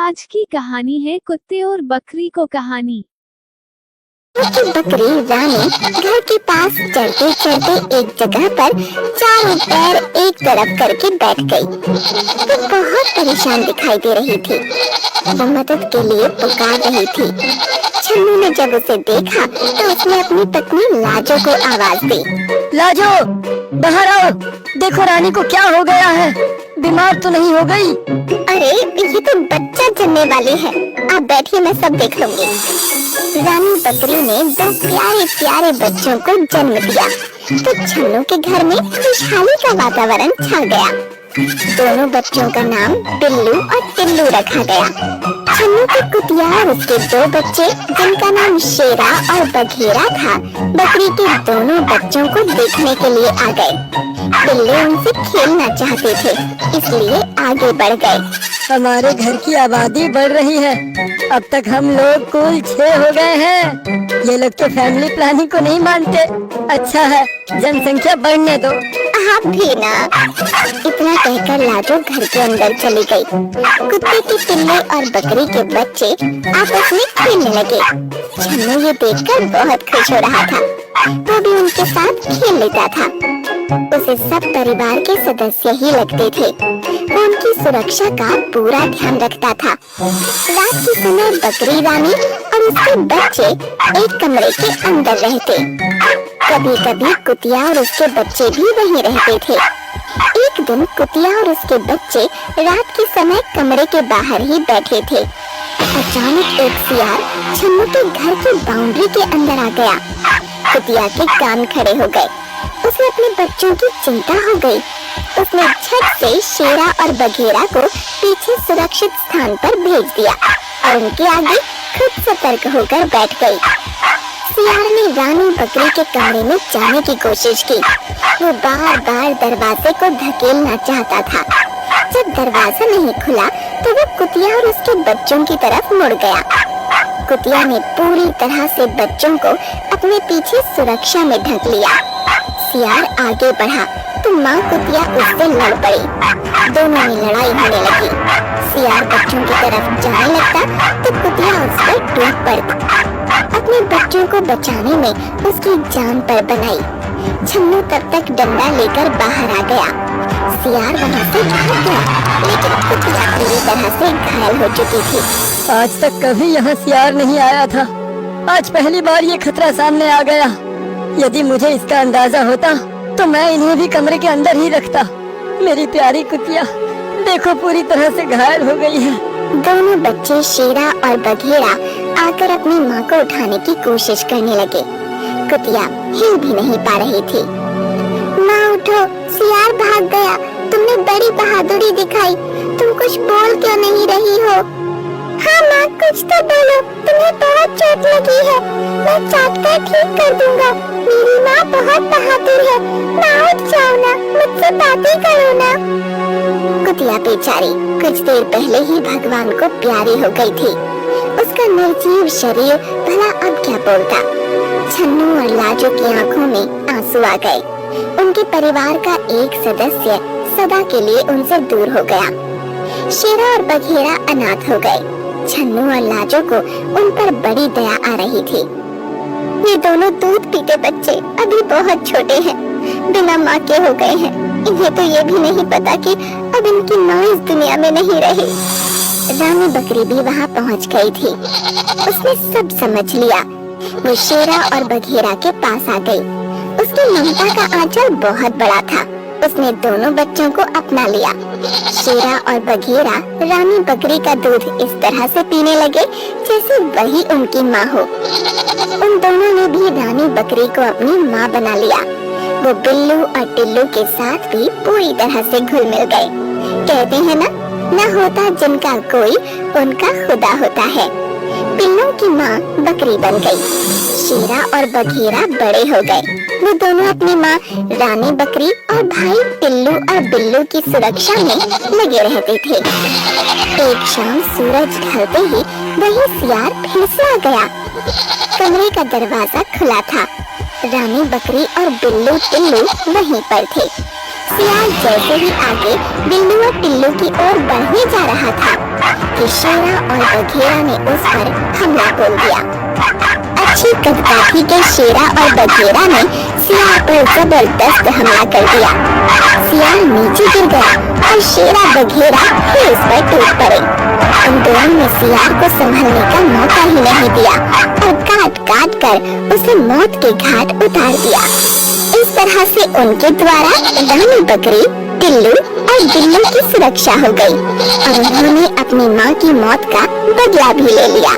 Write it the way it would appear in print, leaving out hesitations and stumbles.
आज की कहानी है कुत्ते और बकरी को कहानी। बकरी रानी घर के पास चलते चलते एक जगह पर चारों पैर एक तरफ करके बैठ गई। वो बहुत परेशान दिखाई दे रही थी। वो मदद के लिए पुकार रही थी। छन्नू ने जब उसे देखा तो उसने अपनी पत्नी लाजो को आवाज दी। लाजो, बाहर आओ। देखो रानी को क्या हो गया है, बीमार तो नहीं हो गई? अरे ये तो बच्चा जन्मने वाली है, आप बैठिए, मैं सब देख लूंगी। रानी बकरी ने दो प्यारे प्यारे बच्चों को जन्म दिया तो छन्नू के घर में खुशहाली का वातावरण छा गया। दोनों बच्चों का नाम बिल्लू और टिल्लू रखा गया। छन्नू के कुतिया और उसके दो बच्चे जिनका नाम शेरा और बघेरा था, बकरी के दोनों बच्चों को देखने के लिए आ गए। बिल्ली उनसे खेलना चाहते थे, इसलिए आगे बढ़ गए। हमारे घर की आबादी बढ़ रही है, अब तक हम लोग कुल 6 हो गए हैं। ये लोग तो फैमिली प्लानिंग को नहीं मानते। अच्छा है, जनसंख्या बढ़ने दो। आप भी ना। इतना कहकर लाजो घर के अंदर चली गई। कुत्ते के पिल्ले और बकरी के बच्चे आपस में खेलने लगे। छन्नू ये देखकर बहुत खुश हो रहा था। वो भी उनके साथ खेल लेता था। उसे सब परिवार के सदस्य ही लगते थे। वो उनकी सुरक्षा का पूरा ध्यान रखता था। रात के समय बकरी रानी और उसके बच्चे एक कमरे के अंदर रहते। कभी कभी कुतिया और उसके बच्चे भी वहीं रहते थे। एक दिन कुतिया और उसके बच्चे रात के समय कमरे के बाहर ही बैठे थे। अचानक एक सियार छन्नू के घर की बाउंड्री के अंदर आ गया। कुतिया के कान खड़े हो गए। उसे अपने बच्चों की चिंता हो गई। उसने झट से शेरा और बघेरा को पीछे सुरक्षित स्थान पर भेज दिया और उनके आगे खुद सतर्क होकर बैठ गई। सियार ने रानी बकरी के कमरे में जाने की कोशिश की। वो बार बार दरवाजे को धकेलना चाहता था। जब दरवाजा नहीं खुला तो वो कुतिया और उसके बच्चों की तरफ मुड़ गया। कुतिया ने पूरी तरह से बच्चों को अपने पीछे सुरक्षा में ढक लिया। सियार आगे बढ़ा तो माँ कुतिया उससे लड़ पड़ी। दोनों में लड़ाई होने लगी। सियार बच्चों की तरफ जाने लगता तो कुतिया उस पर टूट पड़ती। अपने बच्चों को बचाने में उसकी जान पर बनाई। छन्नू तब तक डंडा लेकर बाहर आ गया। सियार वहाँ से भाग गया, लेकिन कुतिया पूरी तरह से घायल हो चुकी थी। आज तक कभी यहाँ सियार नहीं आया था, आज पहली बार ये खतरा सामने आ गया। यदि मुझे इसका अंदाजा होता तो मैं इन्हें भी कमरे के अंदर ही रखता। मेरी प्यारी कुतिया देखो पूरी तरह से घायल हो गई है। दोनों बच्चे शेरा और बघेरा आकर अपनी माँ को उठाने की कोशिश करने लगे। कुतिया हिल भी नहीं पा रही थी। माँ उठो, सियार भाग गया। तुमने बड़ी बहादुरी दिखाई, तुम कुछ बोल क्यों नहीं रही हो? हाँ माँ, कुछ तो बोलो, तुम्हें बहुत चोट लगी है। मैं चाट कर ठीक कर दूंगा। मेरी माँ बहुत बहादुर है। माँ उठ जाओ ना, मुझसे बातें करो ना। कुतिया बेचारी कुछ देर पहले ही भगवान को प्यारी हो गई थी। उसका निर्जीव शरीर भला अब क्या बोलता। छन्नू और लाजो की आंखों में आंसू आ गए। उनके परिवार का एक सदस्य सदा के लिए उनसे दूर हो गया। शेरा और बघेरा अनाथ हो गए। छन्नू और लाजो को उन पर बड़ी दया आ रही थी। ये दोनों दूध पीते बच्चे अभी बहुत छोटे हैं, बिना माँ के हो गए हैं। इन्हें तो ये भी नहीं पता कि अब इनकी माँ इस दुनिया में नहीं रही। रानी बकरी भी वहाँ पहुँच गई थी। उसने सब समझ लिया। वो शेरा और बघेरा के पास आ गई। उसकी ममता का आंचल बहुत बड़ा था। उसने दोनों बच्चों को अपना लिया। शेरा और बघेरा रानी बकरी का दूध इस तरह से पीने लगे जैसे वही उनकी माँ हो। उन दोनों ने भी रानी बकरी को अपनी माँ बना लिया। वो बिल्लू और टिल्लू के साथ भी पूरी तरह से घुल मिल गए। कहते हैं न होता जिनका कोई, उनका खुदा होता है। बिल्लों की माँ बकरी बन गई। शेरा और बघेरा बड़े हो गए। वो दोनों अपनी माँ रानी बकरी और भाई टिल्लू और बिल्लू की सुरक्षा में लगे रहते थे। एक शाम सूरज ढलते ही वही सियार फिर से आ गया। कमरे का दरवाजा खुला था। रानी बकरी और बिल्लू टिल्लू वहीं पर थे। सियार जैसे ही आगे बिल्लू और टिल्लू की ओर बढ़ने जा रहा था, कि शेरा और बघेरा ने उस पर हमला बोल दिया। अच्छी कदकाठी के शेरा और बघेरा ने सियार पर जबरदस्त हमला कर दिया। सियार नीचे गिर गया और शेरा बघेरा फिर उस पर टूट पड़े। उन दोनों ने सियार को संभलने का मौका ही नहीं दिया और काट काट कर उसे मौत के घाट उतार दिया। इस तरह से उनके द्वारा रानी बकरी, टिल्लू और बिल्लू की सुरक्षा हो गई और उन्होंने अपनी माँ की मौत का बदला भी ले लिया।